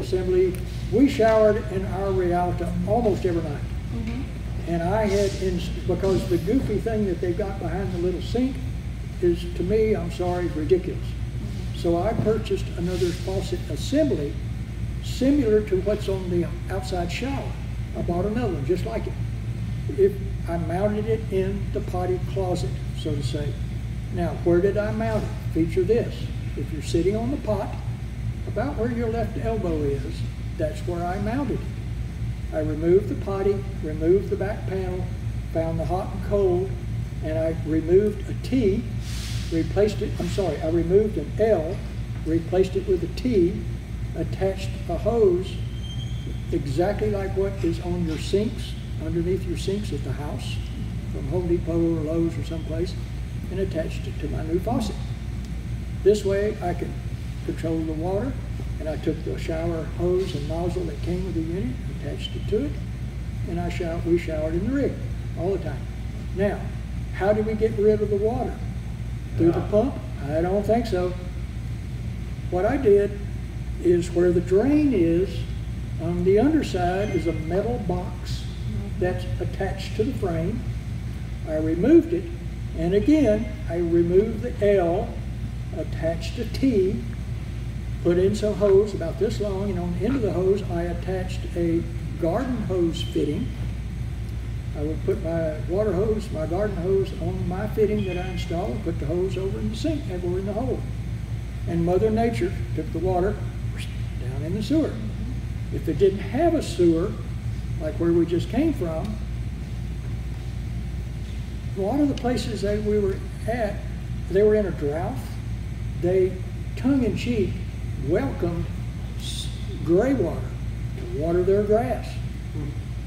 assembly. We showered in our Rialta almost every night. And I had, because the goofy thing that they've got behind the little sink is, to me, I'm sorry, ridiculous. So I purchased another faucet assembly similar to what's on the outside shower. I bought another one just like it. I mounted it in the potty closet, so to say. Now, where did I mount it? Feature this. If you're sitting on the pot, about where your left elbow is, that's where I mounted it. I removed the potty, removed the back panel, found the hot and cold, and I removed a T, replaced it, I removed an L, replaced it with a T, attached a hose exactly like what is on your sinks, underneath your sinks at the house, from Home Depot or Lowe's or someplace, and attached it to my new faucet. This way I can control the water, and I took the shower hose and nozzle that came with the unit, attached it to it, and we showered in the rig all the time. Now, how do we get rid of the water? Through the pump? I don't think so. What I did is where the drain is, on the underside is a metal box that's attached to the frame. I removed it, and again, I removed the L, attached a T, put in some hose about this long, and on the end of the hose, I attached a garden hose fitting. I would put my water hose, my garden hose, on my fitting that I installed, put the hose over in the sink, over in the hole. And Mother Nature took the water down in the sewer. If it didn't have a sewer, like where we just came from, a lot of the places that we were at, they were in a drought. They, tongue-in-cheek, welcomed gray water to water their grass.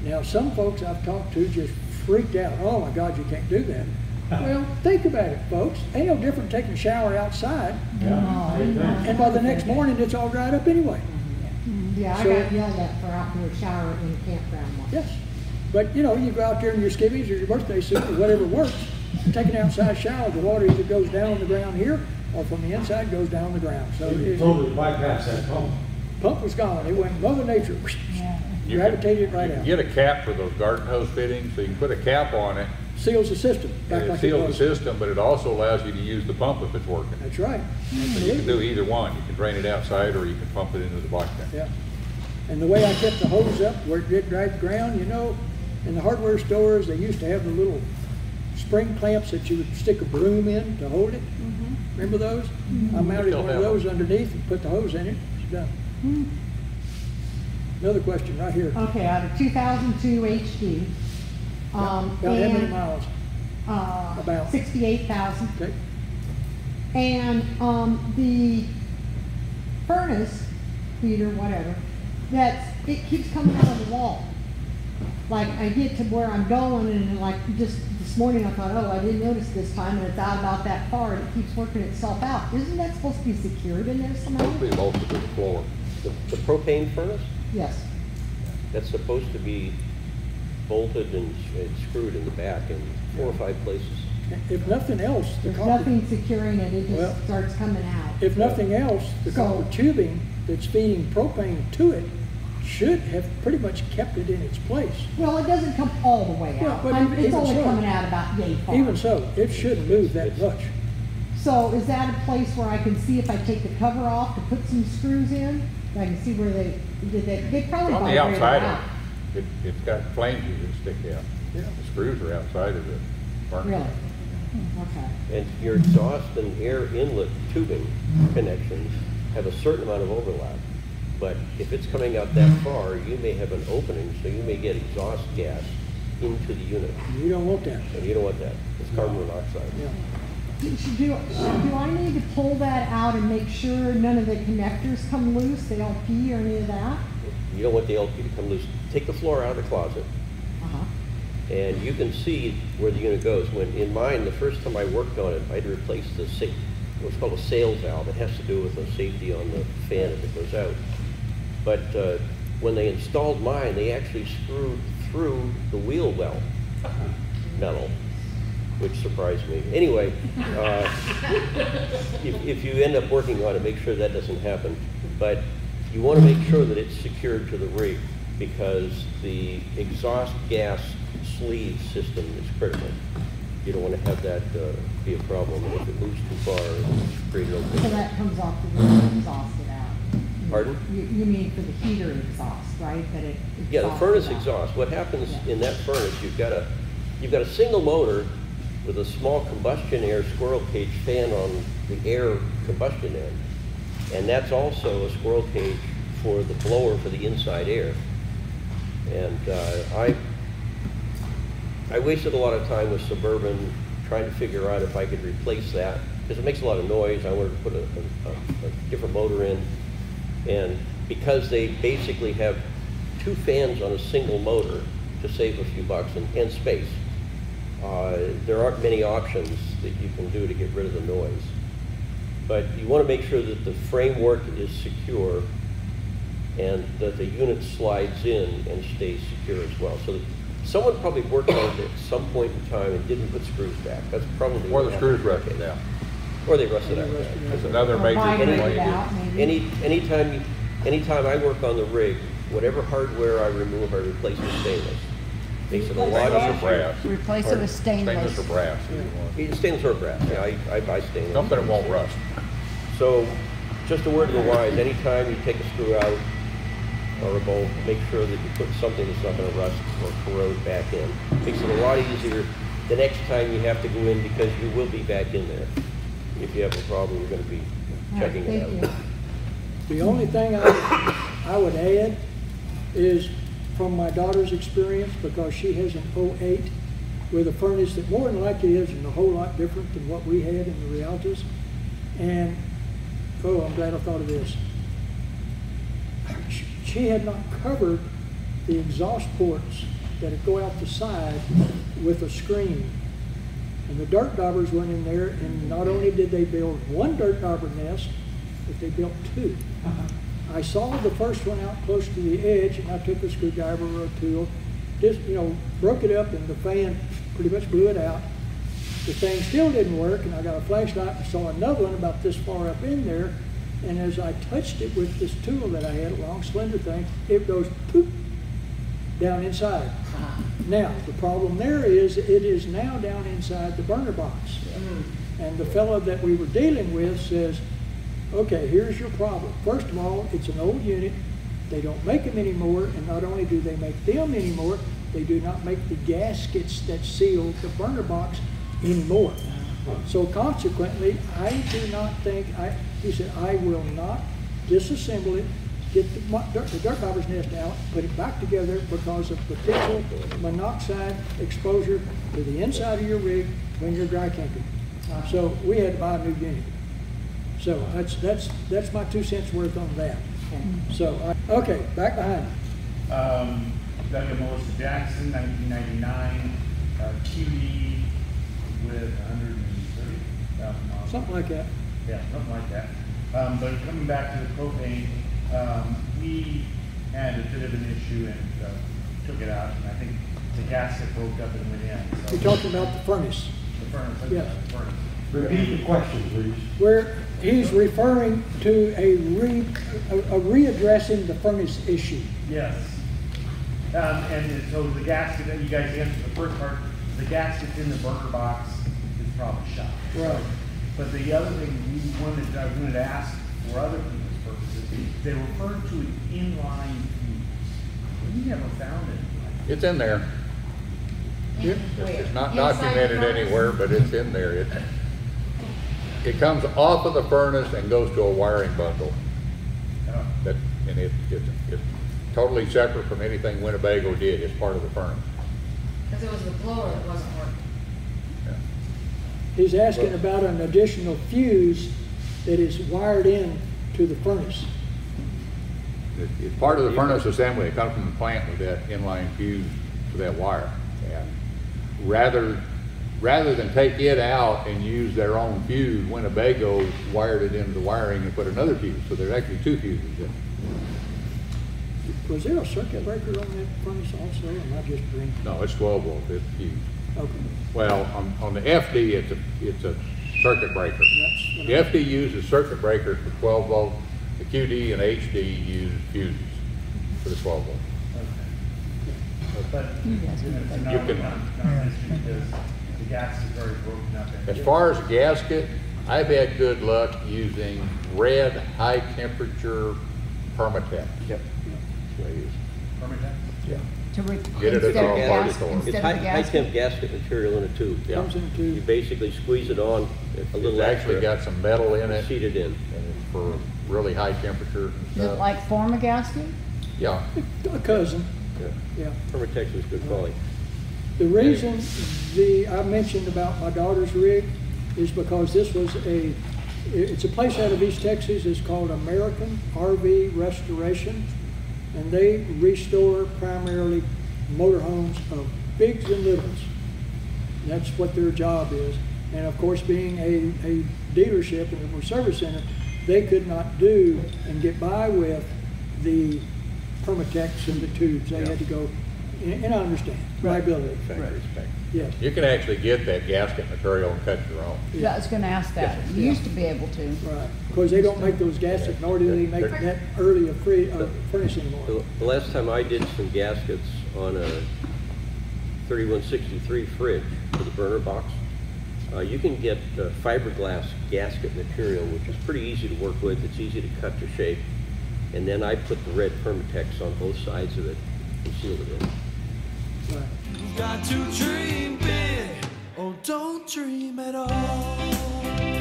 Now, some folks I've talked to just freaked out. Oh my God, you can't do that. Well, think about it, folks. Ain't no different taking a shower outside. Yeah. And by the next morning, it's all dried up anyway. Yeah, I got yelled at for outdoor shower in the campground once. Yes. But you know, you go out there in your skivvies or your birthday suit or whatever works, take an outside shower, the water either goes down on the ground here or from the inside goes down on the ground. So you totally bypass that pump. Pump was gone. It went Mother Nature. Yeah. Gravitated right out. Get a cap for those garden hose fittings, so you can put a cap on it. Seals the system. Back And it like seals it the was. system, but it also allows you to use the pump if it's working. That's right. So you can do either one. You can drain it outside or you can pump it into the block tank. Yeah. And the way I kept the hose up where it did drive the ground, you know, in the hardware stores, they used to have the little spring clamps that you would stick a broom in to hold it. Remember those? I mounted one of those underneath and put the hose in it. It's done. Another question right here. Okay, I have a 2002 HD. About how many miles? About 68,000. Okay. And the furnace heater, whatever, it keeps coming out of the wall. Like I get to where I'm going, and like just this morning I thought, oh, I didn't notice this time, and it's out about that far, and it keeps working itself out. Isn't that supposed to be secured in there somehow? Supposed to be bolted to the floor. The propane furnace, Yes. that's supposed to be bolted and screwed in the back in 4 or 5 places. If nothing else, the There's copper, nothing securing it, it just Well, starts coming out. if nothing else, the So- copper tubing that's feeding propane to it should have pretty much kept it in its place. Well, it doesn't come all the way Yeah, out. but It's even only so- coming out about yay far. Even so, it shouldn't move that much. So is that a place where I can see if I take the cover off to put some screws in? I can see where they did that. They probably On the vibrated outside out. of it, it's got flames you can stick out. Yeah. The screws are outside of the burner. Really? Okay. And your exhaust and air inlet tubing connections have a certain amount of overlap. But if it's coming out that far, you may have an opening, so you may get exhaust gas into the unit. You don't want that. And you don't want that. It's carbon monoxide. Yeah. Do I need to pull that out and make sure none of the connectors come loose, the LP or any of that? You don't want the LP to come loose. Take the floor out of the closet, Uh-huh. and you can see where the unit goes. When in mine, the first time I worked on it, I had to replace what's called a sail valve. It has to do with the safety on the fan if it goes out. But when they installed mine, they actually screwed through the wheel well metal, which surprised me. Anyway, if you end up working on it, make sure that doesn't happen. But you want to make sure that it's secured to the rig, because the exhaust gas sleeve system is critical. You don't want to have that be a problem, and if it moves too far, it's create an So opening. that comes off the rig exhausted out. Pardon? You mean for the heater exhaust, right? That it Yeah, the exhausts furnace out. exhaust. What happens Yeah. in that furnace, you've got a single motor with a small combustion air squirrel cage fan on the air combustion end. And that's also a squirrel cage for the blower for the inside air. And I wasted a lot of time with Suburban trying to figure out if I could replace that, because it makes a lot of noise. I wanted to put a different motor in. And because they basically have two fans on a single motor to save a few bucks and space, there aren't many options that you can do to get rid of the noise. But you want to make sure that the framework is secure and that the unit slides in and stays secure as well. So that someone probably worked on it at some point in time and didn't put screws back. That's probably Or what the screws happened. rusted out. Or they rusted out. That's another Or major migrated complaint. out, maybe. Anytime I work on the rig, whatever hardware I remove, I replace with stainless. Makes it a lot Stainless or easier. brass? Replace it with Stainless stainless. or brass, either one. It's stainless or brass. Yeah, I buy stainless. Something that won't rust. So, just a word of the wise, anytime you take a screw out or a bolt, make sure that you put something that's not going to rust or corrode back in. Makes it a lot easier the next time you have to go in, because you will be back in there. If you have a problem, you're going to be checking it Thank out. you. The only thing I would add is from my daughter's experience, because she has an 08 with a furnace that more than likely isn't a whole lot different than what we had in the Rialtas. And, oh, I'm glad I thought of this. She had not covered the exhaust ports that go out the side with a screen. And the dirt daubers went in there, and not only did they build one dirt dauber nest, but they built two. I saw the first one out close to the edge, and I took a screwdriver or a tool, just, broke it up, and the fan pretty much blew it out. The thing still didn't work, and I got a flashlight and saw another one about this far up in there, and as I touched it with this tool that I had, a long slender thing, it goes poop down inside. Now, the problem there is it is now down inside the burner box. And the fellow that we were dealing with says, okay, here's your problem. First of all, it's an old unit. They don't make them anymore, and not only do they make them anymore, they do not make the gaskets that seal the burner box anymore. So consequently, I do not think, he said, I will not disassemble it, get the dirt dauber's nest out, put it back together because of potential monoxide exposure to the inside of your rig when you're dry camping. So we had to buy a new unit. So that's my 2 cents worth on that. So, okay, back behind. Doug and Melissa Jackson, 1999, QD with 130,000 miles. Something like that. Yeah, something like that. But coming back to the propane, we had a bit of an issue and took it out, and I think the gasket broke up and went in. So You're talking about the furnace. the furnace. Yeah. The furnace. Repeat the question, please. Where he's referring to a readdressing the furnace issue. Yes. And so the gasket that you guys answered the first part, the gasket's in the burner box is probably shot. Right. But the other thing I wanted to ask for other people's purposes, they referred to an inline fuse. We never found it. It's in there. Yep. It's not documented anywhere, but it's in there. It comes off of the furnace and goes to a wiring bundle. And it's totally separate from anything Winnebago did. It's part of the furnace. Because it was the blower that wasn't working. Yeah. He's asking about an additional fuse that is wired in to the furnace. It's part of the furnace assembly. It comes from the plant with that inline fuse for that wire. And rather than take it out and use their own fuse, Winnebago wired it into the wiring and put another fuse. So there's actually two fuses in it. Was there a circuit breaker on that furnace also, or am I just dreaming? No, it's 12 volt. It's fused. Okay. Well, on the FD, it's a circuit breaker. That's what The FD uses circuit breakers for 12 volt. The QD and HD use fuses for the 12 volt. Okay. But it's not, You can- not an issue because the gas is very broken up. And As far as gasket, I've had good luck using red high temperature Permatex. Yep. That's what I use. Permatex? Yeah. Get it at Instead of the gas- hardware store. It's Instead of high, a high gasket? temp gasket material in a tube. Yeah. Comes in a You tube. basically squeeze it on, a little It's actually extra, got some metal in it seat it in. and it's for really high temperature and Is it stuff. like form a gasket? Yeah. A cousin, Yeah. yeah. Permatex is good quality. The reason I mentioned about my daughter's rig is because this was it's a place out of East Texas. It's called American RV Restoration, and they restore primarily motorhomes of bigs and littles. That's what their job is. And of course, being a dealership and a service center, they could not do and get by with the Permatex and the tubes. They had to go, and I understand, liability. Factory spec. Yes. You can actually get that gasket material and cut your own. I was gonna ask that. You used to be able to. Right, because they don't make those gaskets, nor do they make that early a furnace anymore. The last time I did some gaskets on a 3163 fridge for the burner box, you can get fiberglass gasket material, which is pretty easy to work with. It's easy to cut to shape. And then I put the red Permatex on both sides of it and sealed it in. Right. Got to dream big, or don't dream at all.